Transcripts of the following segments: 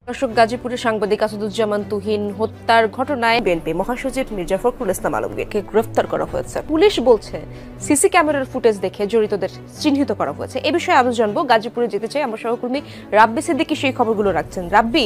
দর্শক, গাজীপুরের সাংবাদিক আসাদুজ্জামান তুহিন হত্যার ঘটনায় বিএনপি মহাসচিব মির্জা ফখরুল ইসলাম আলমগীরকে গ্রেফতার করা হয়েছে। পুলিশ বলছে সিসি ক্যামেরার ফুটেজ দেখে জড়িতদের চিহ্নিত করা হয়েছে। এ বিষয়ে আরো জানবো, গাজীপুরে যেতে চাই আমার সহকর্মী রাব্বি সিদ্দিকী সেই খবরগুলো রাখছেন। রাব্বি,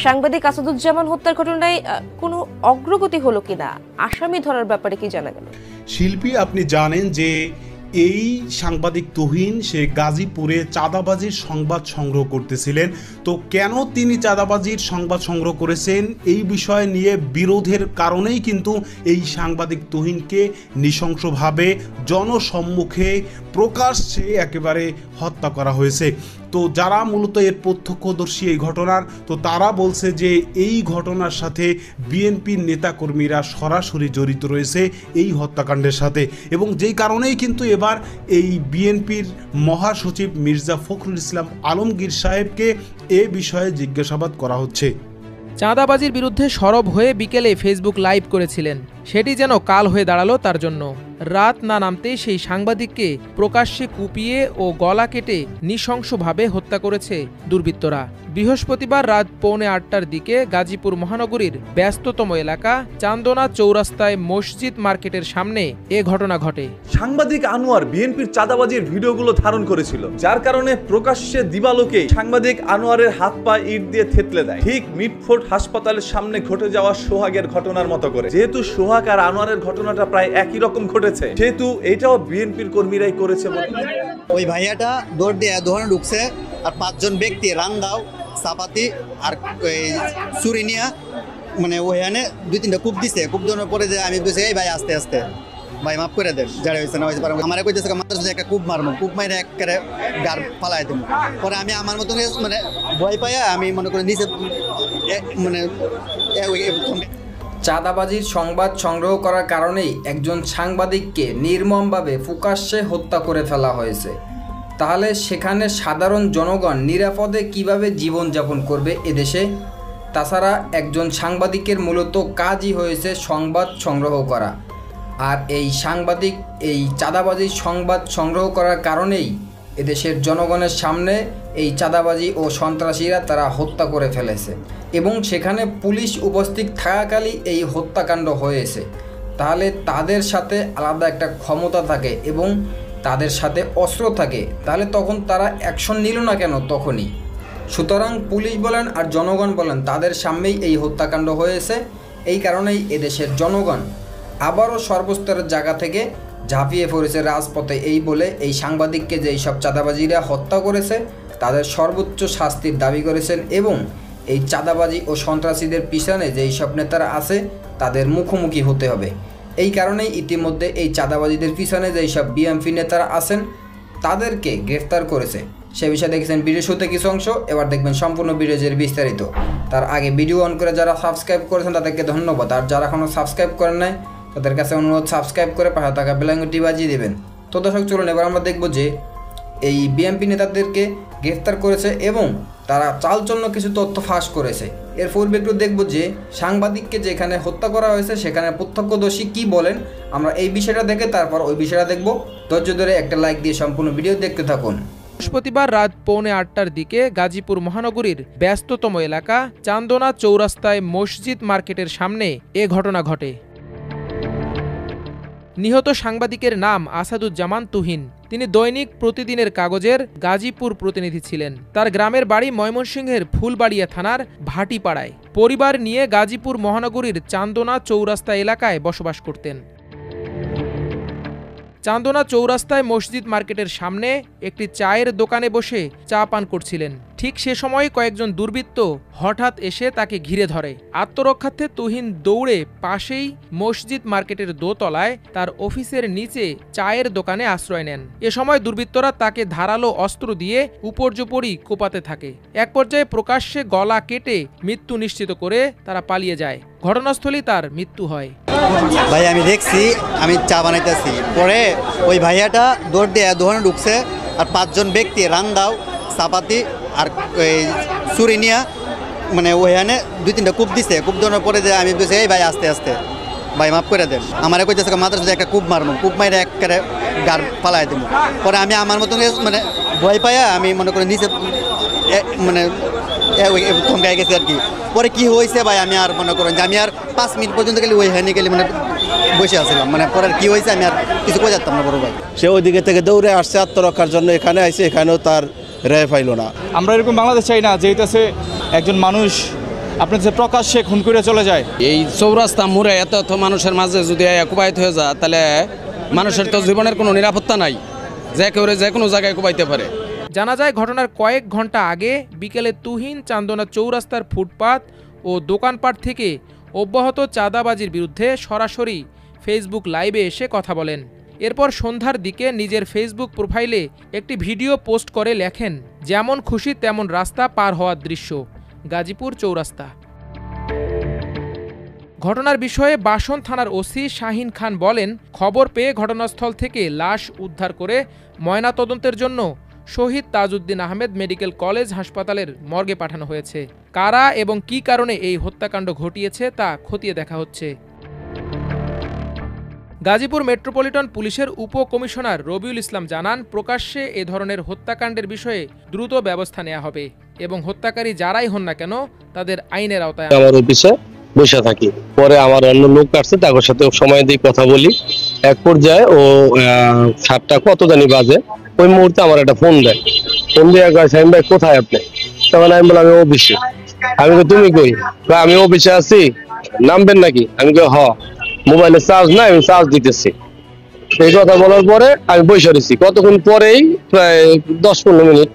সাংবাদিক আসাদুজ্জামান হত্যার ঘটনায় কোনো অগ্রগতি হলো কিনা, আসামি ধরার ব্যাপারে কি জানা গেল? শিল্পী, আপনি জানেন যে এই সাংবাদিক তুহিন সে গাজীপুরে চাঁদাবাজির সংবাদ সংগ্রহ করতেছিলেন। তো কেন তিনি চাঁদাবাজির সংবাদ সংগ্রহ করেছেন এই বিষয় নিয়ে বিরোধের কারণেই কিন্তু এই সাংবাদিক তুহিনকে নৃশংসভাবে জনসম্মুখে প্রকাশ্যে একেবারে হত্যা করা হয়েছে। তো যারা মূলত এর প্রত্যক্ষদর্শী এই ঘটনার, তো তারা বলছে যে এই ঘটনার সাথে বিএনপির নেতাকর্মীরা সরাসরি জড়িত রয়েছে এই হত্যাকাণ্ডের সাথে, এবং যেই কারণেই কিন্তু এবার এই বিএনপির মহাসচিব মির্জা ফখরুল ইসলাম আলমগীর সাহেবকে এ বিষয়ে জিজ্ঞাসাবাদ করা হচ্ছে। চাঁদাবাজির বিরুদ্ধে সরব হয়ে বিকেলে ফেসবুক লাইভ করেছিলেন, সেটি যেন কাল হয়ে দাঁড়ালো তার জন্য। রাত না নামতেই সেই সাংবাদিককে প্রকাশ্যে কুপিয়ে ও গলা কেটে নৃশংসভাবে হত্যা করেছে দুর্বৃত্তরা। বৃহস্পতিবার রাত 8:45টার দিকে গাজীপুর মহানগরীর ব্যস্ততম এলাকা চান্দনা চৌরাস্তায় মসজিদ মার্কেটের সামনে এ ঘটনা ঘটে। সাংবাদিক আনোয়ার বিএনপির চাঁদাবাজির ভিডিওগুলো ধারণ করেছিল, যার কারণে প্রকাশ্যে দিবালোকে সাংবাদিক আনোয়ারের হাত পা ইট দিয়ে থেতলে দেয়, ঠিক মিটফোর্ড হাসপাতালের সামনে ঘটে যাওয়া সোহাগের ঘটনার মতো করে। যেহেতু সোহাগ আর আনোয়ারের ঘটনাটা প্রায় একই রকম ঘটেছে, সেহেতু এটাও বিএনপির কর্মীরাই করেছে। ওই ভাইয়াটা দৌড় দিয়ে দোকানে ঢুকছে, আর 5 জন ব্যক্তি রান্দাও চাপাতি আর চুরি নিয়ে মানে ওখানে 2-3টা কূপ দিছে। কূপ দেওয়ার পরে যে আমি বলছি, এই ভাই আস্তে আস্তে ভাই মাফ করে দেন, যারা হয়েছে না হয়েছে আমার কইতেছে মাত্র একটা কূপ মারবো, কূপ মাইরে একেবারে গার ফালাই দেবো। পরে আমি আমার মতন মানে ভয় পাইয়া আমি মনে করি নিচে মানে চাঁদাবাজির সংবাদ সংগ্রহ করার কারণেই একজন সাংবাদিককে নির্মমভাবে প্রকাশ্যে হত্যা করে ফেলা হয়েছে। তাহলে সেখানে সাধারণ জনগণ নিরাপদে কিভাবে জীবনযাপন করবে এদেশে? তাছাড়া একজন সাংবাদিকের মূলত কাজই হয়েছে সংবাদ সংগ্রহ করা, আর এই সাংবাদিক এই চাঁদাবাজির সংবাদ সংগ্রহ করার কারণেই এদেশের জনগণের সামনে এই চাঁদাবাজি ও সন্ত্রাসীরা তারা হত্যা করে ফেলেছে, এবং সেখানে পুলিশ উপস্থিত থাকাকালীন এই হত্যাকাণ্ড হয়েছে। তাহলে তাদের সাথে আলাদা একটা ক্ষমতা থাকে এবং তাদের সাথে অস্ত্র থাকে, তাহলে তখন তারা অ্যাকশন নিল না কেন তখনই? সুতরাং পুলিশ বলেন আর জনগণ বলেন, তাদের সামনেই এই হত্যাকাণ্ড হয়েছে। এই কারণেই এদেশের জনগণ আবারও সর্বস্তরের জায়গা থেকে ঝাঁপিয়ে পড়েছে রাজপথে, এই বলে এই সাংবাদিককে যেই সব চাঁদাবাজিরা হত্যা করেছে তাদের সর্বোচ্চ শাস্তির দাবি করেছেন, এবং এই চাঁদাবাজি ও সন্ত্রাসীদের পিছনে যেই সব নেতারা আছে তাদের মুখোমুখি হতে হবে। এই কারণেই ইতিমধ্যে এই চাঁদাবাজিদের পিছনে যেই সব বিএনপি নেতারা আছেন তাদেরকে গ্রেফতার করেছে। সে বিষয়ে দেখেছেন ভিডিও শুরুতে কিছু অংশ, এবার দেখবেন সম্পূর্ণ ভিডিওর বিস্তারিত। তার আগে ভিডিও অন করে যারা সাবস্ক্রাইব করেছেন তাদেরকে ধন্যবাদ, আর যারা এখনও সাবস্ক্রাইব করেন নাই তাদের কাছে অনুরোধ সাবস্ক্রাইব করে পাশে থাকা বেল আইকনটি বাজিয়ে দেবেন। তো দর্শক, চলুন এবার আমরা দেখব যে এই বিএনপি নেতাদেরকে গ্রেফতার করেছে এবং তারা চালচলন কিছু তথ্য ফাঁস করেছে। এর পূর্বে একটু দেখব যে সাংবাদিককে যেখানে হত্যা করা হয়েছে সেখানে প্রত্যক্ষদর্শী কি বলেন। আমরা এই বিষয়টা দেখে তারপর ওই বিষয়টা দেখব। ধৈর্য ধরে একটা লাইক দিয়ে সম্পূর্ণ ভিডিও দেখতে থাকুন। বৃহস্পতিবার রাত 8:45টার দিকে গাজীপুর মহানগরীর ব্যস্ততম এলাকা চান্দনা চৌরাস্তায় মসজিদ মার্কেটের সামনে এ ঘটনা ঘটে। নিহত সাংবাদিকের নাম আসাদুজ্জামান তুহিন। তিনি দৈনিক প্রতিদিনের কাগজের গাজীপুর প্রতিনিধি ছিলেন। তার গ্রামের বাড়ি ময়মনসিংহের ফুলবাড়িয়া থানার ভাটিপাড়ায়। পরিবার নিয়ে গাজীপুর মহানগরীর চান্দনা চৌরাস্তা এলাকায় বসবাস করতেন। চান্দনা চৌরাস্তায় মসজিদ মার্কেটের সামনে একটি চায়ের দোকানে বসে চা পান করছিলেন। ঠিক সে সময় কয়েকজন দুর্বৃত্ত হঠাৎ এসে তাকে ঘিরে ধরে। আত্মরক্ষার্থে তুহিন দৌড়ে পাশেই মসজিদ মার্কেটের দোতলায় তার অফিসের নিচে চায়ের দোকানে আশ্রয় নেন। এ সময় দুর্বৃত্তরা তাকে ধারালো অস্ত্র দিয়ে উপর্যুপরি কোপাতে থাকে। এক পর্যায়ে প্রকাশ্যে গলা কেটে মৃত্যু নিশ্চিত করে তারা পালিয়ে যায়। ঘটনাস্থলেই তার মৃত্যু হয়। ভাই আমি দেখছি, আমি চা বানাইতেছি, পরে ওই ভাইয়াটা দৌড় দিয়ে দোকানে ঢুকছে, আর 5 জন ব্যক্তি রান্দাও চাপাতি আর চুরি নিয়ে মানে ওখানে 2-3টা কূপ দিছে। কূপ দেওয়ার পরে যে আমি বলছি, এই ভাই আস্তে আস্তে ভাই মাফ করে দেন, আমার কইতেছে মাত্র একটা কূপ মারবো, কূপ মাইরে একেবারে গার ফালাই দেবো। পরে আমি আমার মতন মানে ভয় পাইয়া আমি মনে করি নিচে মানে থমকাই গেছে আর কি। পরে কি হয়েছে ভাই আমি আর মনে করেন যে আমি আর 5 মিনিট পর্যন্ত গেলে ওই হ্যানি গেলে মানে বসে আসছিলাম, মানে পরে কি হয়েছে আমি আর কিছু কই যাতাম না বড় ভাই। সে ওই দিকে থেকে দৌড়ে আসছে আত্মরক্ষার জন্য, এখানে আইছে, এখানেও তার রেহাই পাইল না। আমরা এরকম বাংলাদেশ চাই না যে হইতেছে একজন মানুষ আপনার যে প্রকাশ্যে খুন করে চলে যায়। এই চৌরাস্তা মোড়ে এত এত মানুষের মাঝে যদি কুবাইতে হয়ে যায় তাহলে মানুষের তো জীবনের কোনো নিরাপত্তা নাই, যে কেউ যে কোনো জায়গায় কুবাইতে পারে। জানা যায় ঘটনার কয়েক ঘন্টা আগে বিকেলে তুহিন চান্দনা চৌরাস্তার ফুটপাত ও দোকানপাট থেকে অব্যাহত চাঁদাবাজির বিরুদ্ধে সরাসরি ফেসবুক লাইভে এসে কথা বলেন। এরপর সন্ধ্যার দিকে নিজের ফেসবুক প্রোফাইলে একটি ভিডিও পোস্ট করে লেখেন, যেমন খুশি তেমন রাস্তা পার হওয়ার দৃশ্য, গাজীপুর চৌরাস্তা। ঘটনার বিষয়ে বাসন থানার ওসি শাহিন খান বলেন, খবর পেয়ে ঘটনাস্থল থেকে লাশ উদ্ধার করে ময়নাতদন্তের জন্য শহীদ তাজউদ্দিন আহমেদ মেডিকেল কলেজ হাসপাতালের মর্গে পাঠানো হয়েছে। কারা এবং কী কারণে এই হত্যাকাণ্ড ঘটিয়েছে তা খতিয়ে দেখা হচ্ছে। গাজীপুর মেট্রোপলিটন পুলিশের উপকমিশনার রবিউল ইসলাম জানান, প্রকাশ্যে এ ধরনের হত্যাকাণ্ডের বিষয়ে দ্রুত ব্যবস্থা নেওয়া হবে এবং হত্যাকারী যারাই হন না কেন তাদের আইনের আওতায়। আমার অফিসে বসে থাকি, পরে আমার অন্য লোক আসছে, তাদের সাথে সময় দিয়ে কথা বলি। এক পর্যায়ে ও 7টা কত জানি বাজে, ওই মুহূর্তে আমার একটা ফোন দেয়। ফোন দিয়ে সাইম ভাই কোথায় আপনি? তখন আমি বললাম আমি অফিসে। আমি তো তুমি কই? আমি অফিসে আছি, নামবেন নাকি? আমি কই হ, মোবাইলে চার্জ নাই, আমি চার্জ দিতেছি। এই কথা বলার পরে আমি বসে রয়েছি। কতক্ষণ পরেই প্রায় 10-15 মিনিট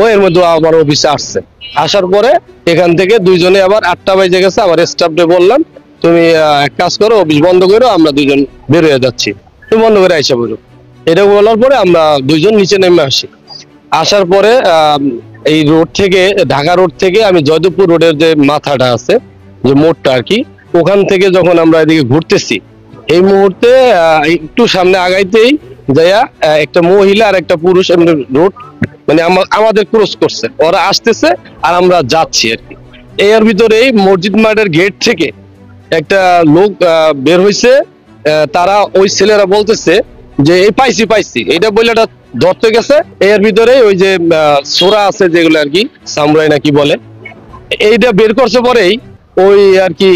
ও এর মধ্যে আমার অফিসে আসছে। আসার পরে এখান থেকে দুইজনে আবার 8টা বাজে গেছে। আমার স্টাফকে বললাম তুমি এক কাজ করো, অফিস বন্ধ করো, আমরা দুইজন বের হয়ে যাচ্ছি, তুমি বন্ধ করে আইসা বলো। এটা বলার পরে আমরা দুইজন নিচে নেমে আসি। আসার পরে এই রোড থেকে, ঢাকা রোড থেকে আমি জয়দেবপুর রোডের যে মাথাটা আছে, যে মোড়টা আর কি, ওখান থেকে যখন আমরা এদিকে ঘুরতেছি, এই মুহূর্তে একটু সামনে আগাইতেই যাইয়া একটা মহিলা আর একটা পুরুষ রোড মানে আমাদের ক্রস করছে, ওরা আসতেছে আর আমরা যাচ্ছি আর কি। এর ভিতরেই মসজিদ মাঠের গেট থেকে একটা লোক বের হয়েছে। তারা ওই ছেলেরা বলতেছে যে এই পাইছি এটা বইলাটা ধরতে গেছে। এর ভিতরে ওই যে সোরা আছে যেগুলো আর কি, সামুরাই নাকি বলে, এইটা বের করছে। পরেই ওই আর কি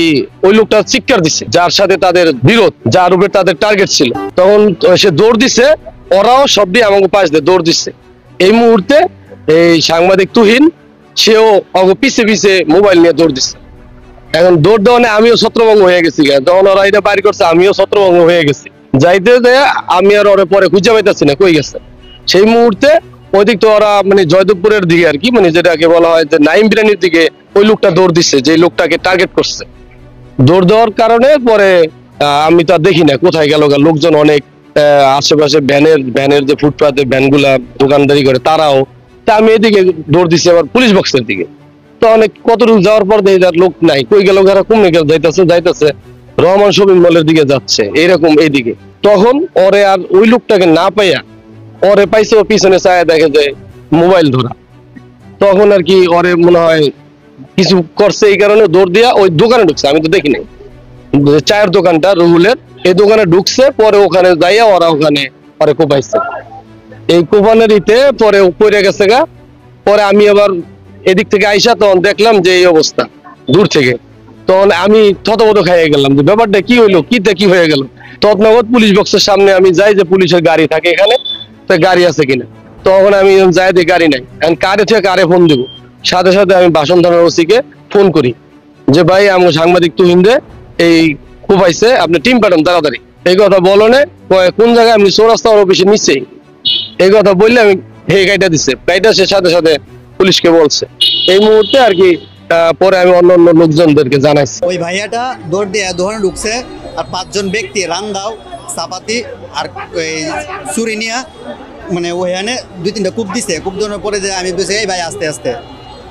ওই লোকটা চিৎকার দিচ্ছে, যার সাথে তাদের বিরোধ, যার উপরে তাদের টার্গেট ছিল। তখন সে দৌড় দিছে, ওরাও সব দিয়ে আমাকে পাশ দিয়ে দৌড় দিচ্ছে। এই মুহূর্তে এই সাংবাদিক তুহিন, সেও পিছে পিছে মোবাইল নিয়ে দৌড় দিচ্ছে। এখন দৌড় দেওয়ানে আমিও ছত্রভঙ্গ হয়ে গেছি। তখন ওরা এটা বাইর করছে, আমিও ছত্রভঙ্গ হয়ে গেছি। যাইতে আমি আর ওরা পরে খুঁজে পাইতেছি না কই গেছে। সেই মুহূর্তে ওইদিক তো ওরা মানে জয়দেবপুরের দিকে আর কি, মানে যেটাকে বলা হয় যে নাইম বিরানির দিকে, ওই লোকটা দৌড় দিচ্ছে, যে লোকটাকে টার্গেট করছে। দৌড় দেওয়ার কারণে পরে আমি তো দেখি না কোথায় গেল। লোকজন অনেক আশেপাশে ভ্যানের যে ফুটপাতে ভ্যানগুলা দোকানদারি করে তারাও, তা আমি এদিকে দৌড় দিচ্ছি আবার পুলিশ বক্সের দিকে। তো অনেক কতটুকু যাওয়ার পর দেখি তার লোক নাই, কই গেল, কমে গেল, যাইতেছে রহমান শপিং মলের দিকে যাচ্ছে, এইরকম এইদিকে। তখন ওরে আর ওই লোকটাকে না পাইয়া ওরে পাইছে, ও পিছনে চায় দেখে যে মোবাইল ধরা। তখন আর কি ওরে মনে হয় কিছু করছে, এই কারণে দৌড় দিয়া ওই দোকানে ঢুকছে। আমি তো দেখি নাই, চায়ের দোকানটা রুহুলের, এই দোকানে ঢুকছে। পরে ওখানে যাইয়া ওরা ওখানে পরে কোপাইছে। এই কোপানের ইতে পরে পড়ে গেছে গা। পরে আমি আবার এদিক থেকে আইসা তখন দেখলাম যে এই অবস্থা দূর থেকে। তখন আমি থতমত খাইয়ে গেলাম যে ব্যাপারটা কি হইলো, কি হয়ে গেল। তৎনগত পুলিশ বক্সের সামনে আমি যাই যে পুলিশের গাড়ি থাকে এখানে, তো গাড়ি আছে কিনা। তখন আমি যাই যে গাড়ি নাই, কারে থেকে কারে ফোন দিব। সাথে সাথে আমি বাসন থানার ওসিকে ফোন করি যে ভাই আমার সাংবাদিক তুহিন দে এই কোপাইছে, আপনি টিম পাঠান তাড়াতাড়ি। এই কথা বলনে কোন জায়গায়, আমি চৌরাস্তা অফিসের নিচেই। এই কথা বললে আমি গাড়িটা দিচ্ছে, গাড়িটা সে সাথে সাথে পুলিশকে বলছে। এই মুহূর্তে আর কি পরে আমি অন্য লোকজনদেরকে জানাইছি। ওই ভাইয়াটা দৌড় দিয়ে দোকানে ঢুকছে আর 5 জন ব্যক্তি রান্দাও, চাপাতি আর চুরি নিয়ে মানে ওইখানে 2-3টা কূপ দিছে। কূপ দেওয়ার পরে যে আমি বলছি এই ভাই আস্তে আস্তে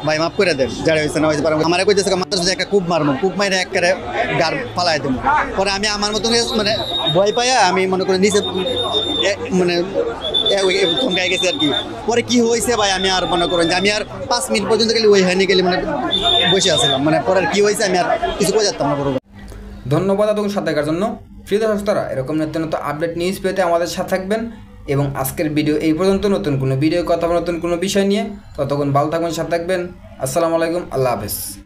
ভাই মাফ করে দেন, যারা হয়েছে না হয়েছে পারবো। আমার কইতেছে মাত্র একটা কূপ মারবো, কূপ মাইরে একেবারে গাড় ফালাই দেবো। পরে আমি আমার মতন মানে ভয় পাইয়া আমি মনে করি নিচে মানে থমকাই গেছি আর কি। পরে কি হয়েছে ভাই আমি আর মনে করেন যে আমি আর 5 মিনিট পর্যন্ত গেলে ওই হ্যানি গেলে মানে বসে আসছিলাম, মানে পরে কি হয়েছে আমি আর কিছু কই যাতাম না বড় ভাই। ধন্যবাদ আপনাদের সাথে থাকার জন্য। প্রিয় দর্শকরা, এরকম নিত্য নতুন আপডেট নিউজ পেতে আমাদের সাথে থাকবেন। এবং আজকের ভিডিও এই পর্যন্ত। নতুন কোনো ভিডিও কথা, নতুন কোনো বিষয় নিয়ে, ততক্ষণ ভালো থাকবেন, সাথে থাকবেন। আসসালামু আলাইকুম, আল্লাহ হাফেজ।